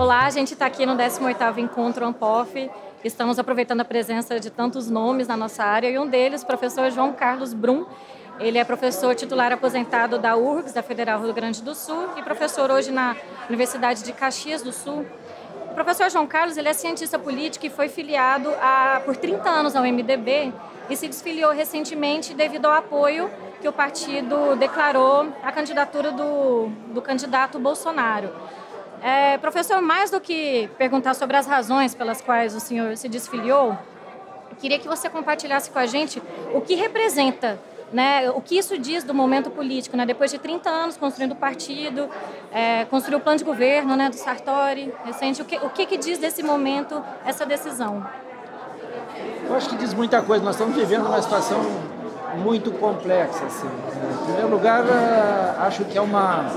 Olá, a gente está aqui no 18º Encontro Anpof. Estamos aproveitando a presença de tantos nomes na nossa área e um deles, o professor João Carlos Brum. Ele é professor titular aposentado da URGS, da Federal Rio Grande do Sul, e professor hoje na Universidade de Caxias do Sul. O professor João Carlos, ele é cientista político e foi filiado por 30 anos ao MDB e se desfiliou recentemente devido ao apoio que o partido declarou à candidatura do candidato Bolsonaro. Professor, mais do que perguntar sobre as razões pelas quais o senhor se desfiliou, queria que você compartilhasse com a gente o que representa, né, o que isso diz do momento político, né, depois de 30 anos construindo o partido, construiu o plano de governo, né, do Sartori, recente, o que diz desse momento, essa decisão? Eu acho que diz muita coisa. Nós estamos vivendo uma situação muito complexa. Assim. Em primeiro lugar, acho que é uma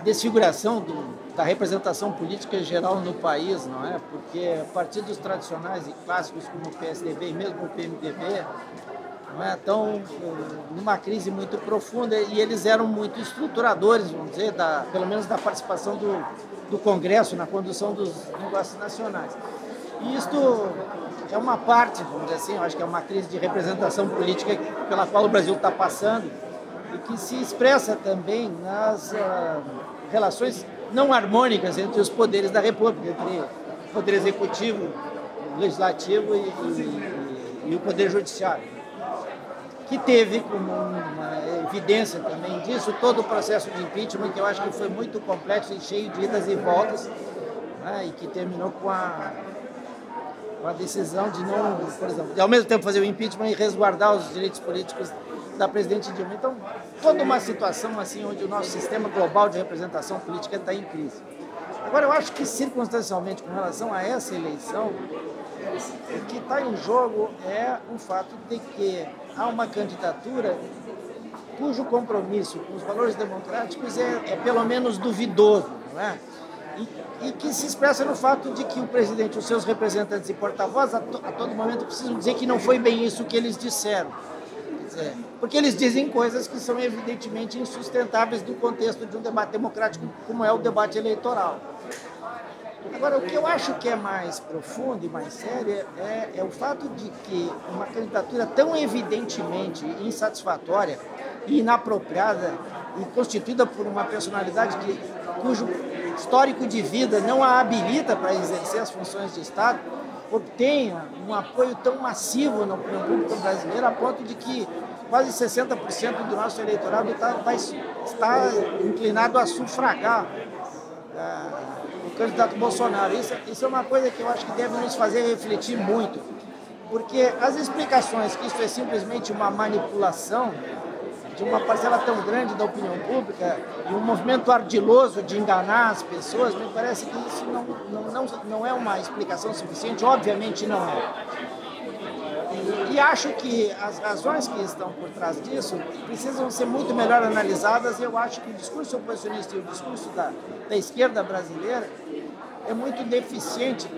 desfiguração da representação política geral no país, não é? Porque partidos tradicionais e clássicos como o PSDB e mesmo o PMDB não é, estão numa crise muito profunda e eles eram muito estruturadores, vamos dizer, pelo menos da participação do Congresso na condução dos negócios nacionais. E isto é uma parte, vamos dizer assim, eu acho que é uma crise de representação política pela qual o Brasil está passando e que se expressa também nas relações não harmônicas entre os poderes da República, entre o poder executivo, o legislativo e o poder judiciário, que teve como uma evidência também disso todo o processo de impeachment, que eu acho que foi muito complexo e cheio de idas e voltas, né, e que terminou com a decisão de não, por exemplo, de ao mesmo tempo fazer o impeachment e resguardar os direitos políticos da presidente Dilma. Então, toda uma situação assim onde o nosso sistema global de representação política está em crise. Agora, eu acho que circunstancialmente, com relação a essa eleição, o que está em jogo é o fato de que há uma candidatura cujo compromisso com os valores democráticos é pelo menos duvidoso, não é? E que se expressa no fato de que o presidente, os seus representantes e porta-vozes, a todo momento precisam dizer que não foi bem isso que eles disseram. Porque eles dizem coisas que são evidentemente insustentáveis do contexto de um debate democrático como é o debate eleitoral. Agora, o que eu acho que é mais profundo e mais sério é o fato de que uma candidatura tão evidentemente insatisfatória e inapropriada e constituída por uma personalidade cujo histórico de vida não a habilita para exercer as funções de Estado, obtenha um apoio tão massivo na opinião pública brasileira, a ponto de que quase 60% do nosso eleitorado está inclinado a sufragar o candidato Bolsonaro. Isso é uma coisa que eu acho que deve nos fazer refletir muito, porque as explicações que isso é simplesmente uma manipulação de uma parcela tão grande da opinião pública e um movimento ardiloso de enganar as pessoas, me parece que isso não é uma explicação suficiente, obviamente não é. E acho que as razões que estão por trás disso precisam ser muito melhor analisadas e eu acho que o discurso oposicionista e o discurso da esquerda brasileira é muito deficiente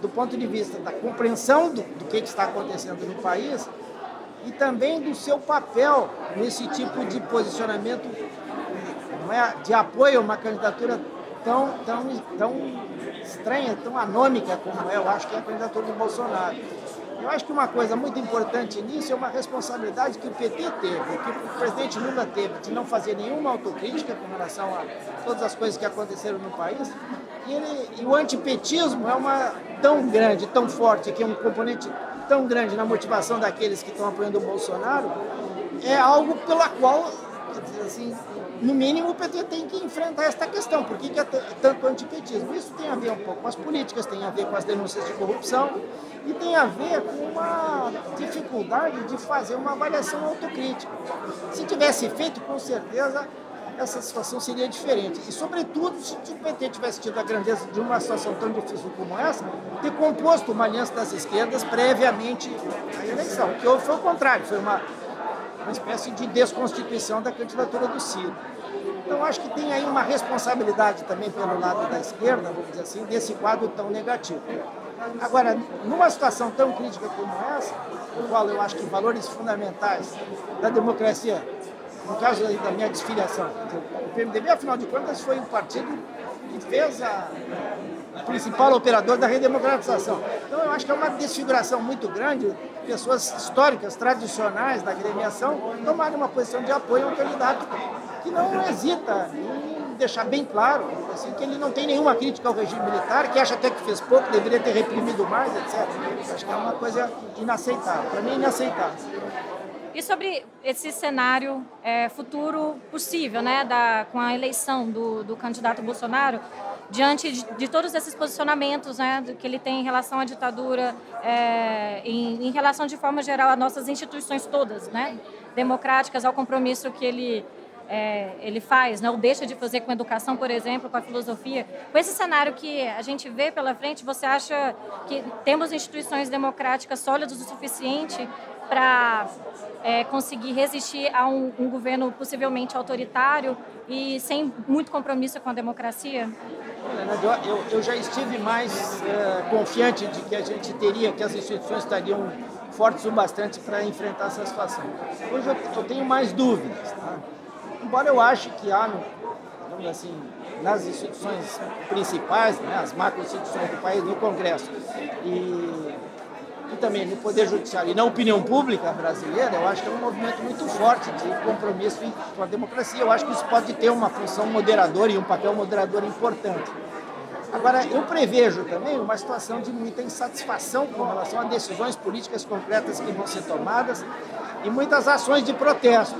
do ponto de vista da compreensão do que está acontecendo no país e também do seu papel nesse tipo de posicionamento, não é, de apoio a uma candidatura tão estranha, tão anômica como eu acho que é a candidatura do Bolsonaro. Eu acho que uma coisa muito importante nisso é uma responsabilidade que o PT teve, que o presidente Lula teve, de não fazer nenhuma autocrítica com relação a todas as coisas que aconteceram no país. E o antipetismo é tão grande, tão forte, que é um componente tão grande na motivação daqueles que estão apoiando o Bolsonaro, é algo pela qual, assim, no mínimo, o PT tem que enfrentar esta questão. Por que é tanto antipetismo? Isso tem a ver um pouco com as políticas, tem a ver com as denúncias de corrupção e tem a ver com uma dificuldade de fazer uma avaliação autocrítica. Se tivesse feito, com certeza, essa situação seria diferente. E, sobretudo, se o PT tivesse tido a grandeza de uma situação tão difícil como essa, ter composto uma aliança das esquerdas previamente à eleição. O que houve foi o contrário, foi uma espécie de desconstituição da candidatura do Ciro. Então, acho que tem aí uma responsabilidade também pelo lado da esquerda, vamos dizer assim, desse quadro tão negativo. Agora, numa situação tão crítica como essa, no qual eu acho que valores fundamentais da democracia no caso da minha desfiliação. O PMDB, afinal de contas, foi o partido que fez o principal operador da redemocratização. Então, eu acho que é uma desfiguração muito grande, pessoas históricas, tradicionais da agremiação, tomarem uma posição de apoio a um candidato que não hesita em deixar bem claro assim, que ele não tem nenhuma crítica ao regime militar, que acha até que fez pouco, deveria ter reprimido mais, etc. Acho que é uma coisa inaceitável. Para mim, é inaceitável. E sobre esse cenário futuro possível, né, com a eleição do candidato Bolsonaro, diante de todos esses posicionamentos, né, que ele tem em relação à ditadura, em relação, de forma geral, às nossas instituições todas, né, democráticas, ao compromisso que ele faz, né, ou deixa de fazer com a educação, por exemplo, com a filosofia. Com esse cenário que a gente vê pela frente, você acha que temos instituições democráticas sólidas o suficiente para conseguir resistir a um governo possivelmente autoritário e sem muito compromisso com a democracia? Eu já estive mais confiante de que a gente teria, que as instituições estariam fortes o bastante para enfrentar essa situação. Hoje eu tenho mais dúvidas, tá? Embora eu ache que há, digamos assim, nas instituições principais, né, as macro-instituições do país, no Congresso e também no Poder Judiciário e na opinião pública brasileira, eu acho que é um movimento muito forte de compromisso com a democracia. Eu acho que isso pode ter uma função moderadora e um papel moderador importante. Agora, eu prevejo também uma situação de muita insatisfação com relação a decisões políticas concretas que vão ser tomadas e muitas ações de protesto.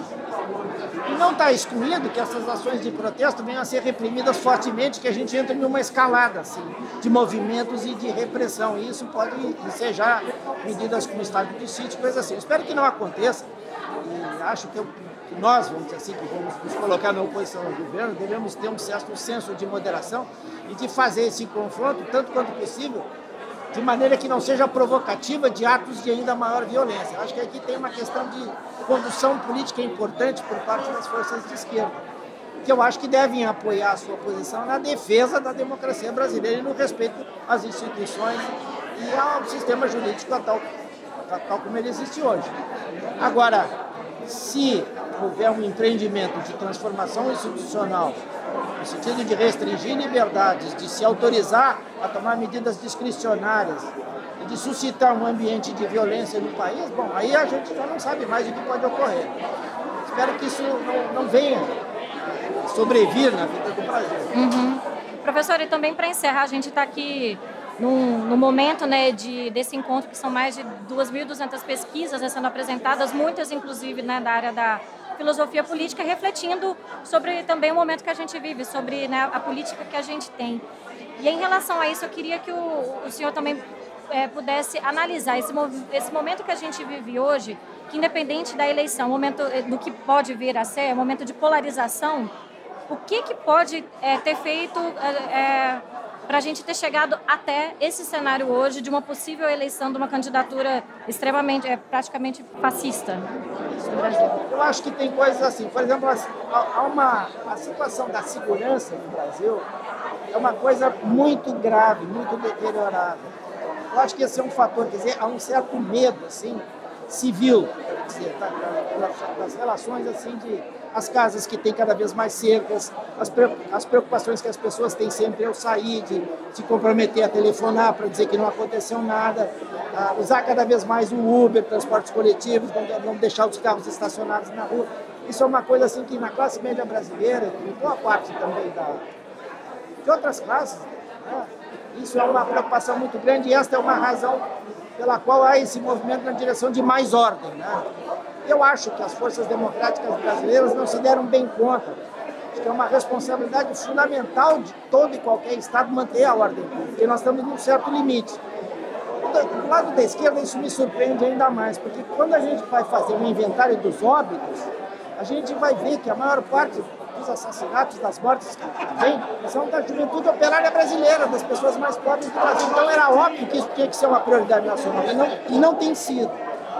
E não está excluído que essas ações de protesto venham a ser reprimidas fortemente, que a gente entre em uma escalada assim, de movimentos e de repressão. E isso pode ensejar medidas como estado de sítio, coisas assim. Eu espero que não aconteça. E acho que nós, vamos dizer assim, que vamos nos colocar na oposição ao governo, devemos ter um certo senso de moderação e de fazer esse confronto, tanto quanto possível, de maneira que não seja provocativa de atos de ainda maior violência. Eu acho que aqui tem uma questão de condução política importante por parte das forças de esquerda, que eu acho que devem apoiar a sua posição na defesa da democracia brasileira e no respeito às instituições e ao sistema jurídico tal como ele existe hoje. Agora, se houver um empreendimento de transformação institucional, no sentido de restringir liberdades, de se autorizar a tomar medidas discricionárias e de suscitar um ambiente de violência no país, bom, aí a gente já não sabe mais o que pode ocorrer. Espero que isso não venha sobrevir na vida do Brasil. Uhum. Professor, e também para encerrar, a gente está aqui no momento, né, desse encontro, que são mais de 2.200 pesquisas, né, sendo apresentadas, muitas inclusive, né, da área da filosofia política, refletindo sobre também o momento que a gente vive, sobre, né, a política que a gente tem. E em relação a isso, eu queria que o senhor também pudesse analisar esse momento que a gente vive hoje, que independente da eleição, o momento do que pode vir a ser, o momento de polarização, o que pode ter feito para a gente ter chegado até esse cenário hoje de uma possível eleição de uma candidatura extremamente, praticamente fascista no Brasil? Eu acho que tem coisas assim. Por exemplo, a situação da segurança no Brasil é uma coisa muito grave, muito deteriorada. Eu acho que esse é um fator, quer dizer, há um certo medo, assim, civil, quer dizer, das relações, assim, as casas que têm cada vez mais cercas, as preocupações que as pessoas têm sempre ao sair, de se comprometer a telefonar para dizer que não aconteceu nada, usar cada vez mais o Uber, transportes coletivos, não deixar os carros estacionados na rua. Isso é uma coisa assim que na classe média brasileira, e boa parte também de outras classes, né, isso é uma preocupação muito grande e esta é uma razão pela qual há esse movimento na direção de mais ordem, né? Eu acho que as forças democráticas brasileiras não se deram bem conta. Acho que é uma responsabilidade fundamental de todo e qualquer Estado manter a ordem, porque nós estamos num certo limite. Do lado da esquerda, isso me surpreende ainda mais, porque quando a gente vai fazer um inventário dos óbitos, a gente vai ver que a maior parte dos assassinatos, das mortes que vem, são da juventude operária brasileira, das pessoas mais pobres do Brasil. Então era óbvio que isso tinha que ser uma prioridade nacional, e não tem sido.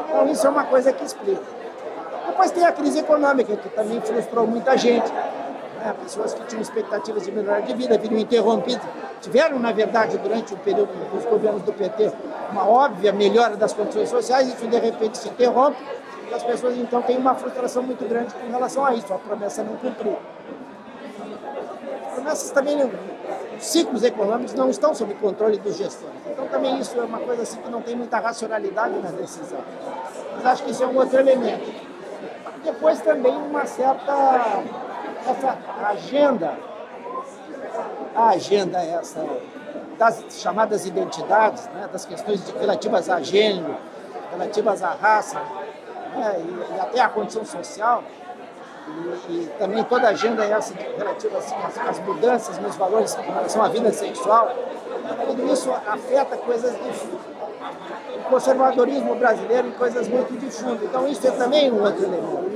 Então isso é uma coisa que explica. Depois tem a crise econômica, que também frustrou muita gente. Né? Pessoas que tinham expectativas de melhorar de vida viram interrompidas. Tiveram, na verdade, durante o período dos governos do PT, uma óbvia melhora das condições sociais, isso de repente se interrompe. as pessoas então têm uma frustração muito grande com relação a isso, a promessa não cumprida. As promessas também, os ciclos econômicos não estão sob controle dos gestores. Então também isso é uma coisa assim que não tem muita racionalidade na decisão. Mas acho que isso é um outro elemento. Depois também uma certa essa agenda essa das chamadas identidades, né, das questões relativas a gênero, relativas à raça, né, e até à condição social, e também toda a agenda essa relativa assim, às mudanças nos valores em relação à vida sexual, tudo isso afeta coisas de fundo. O conservadorismo brasileiro em coisas muito de fundo. Então isso é também um outro elemento.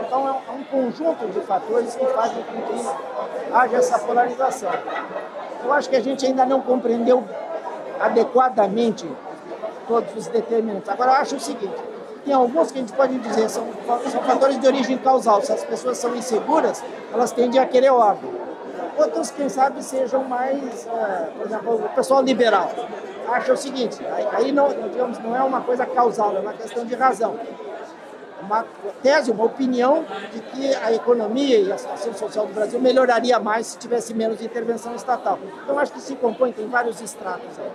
Então é um conjunto de fatores que fazem com que haja essa polarização. Eu acho que a gente ainda não compreendeu adequadamente todos os determinantes. Agora, eu acho o seguinte, tem alguns que a gente pode dizer são fatores de origem causal. Se as pessoas são inseguras, elas tendem a querer ordem. Outros, quem sabe, sejam mais, por exemplo, o pessoal liberal. Acha o seguinte, aí não, digamos, não é uma coisa causal, é uma questão de razão. Uma tese, uma opinião de que a economia e a situação social do Brasil melhoraria mais se tivesse menos intervenção estatal. Então, acho que se compõe, tem vários estratos aí.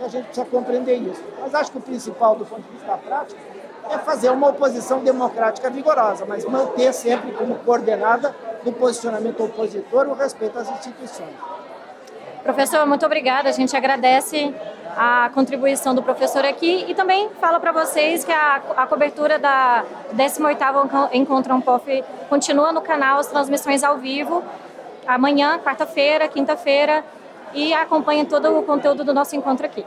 E a gente precisa compreender isso. Mas acho que o principal, do ponto de vista prático, é fazer uma oposição democrática vigorosa, mas manter sempre como coordenada do posicionamento opositor o respeito às instituições. Professor, muito obrigada. A gente agradece a contribuição do professor aqui e também fala para vocês que a cobertura da 18º Encontro Ampof continua no canal, as transmissões ao vivo, amanhã, quarta-feira, quinta-feira, e acompanhe todo o conteúdo do nosso encontro aqui.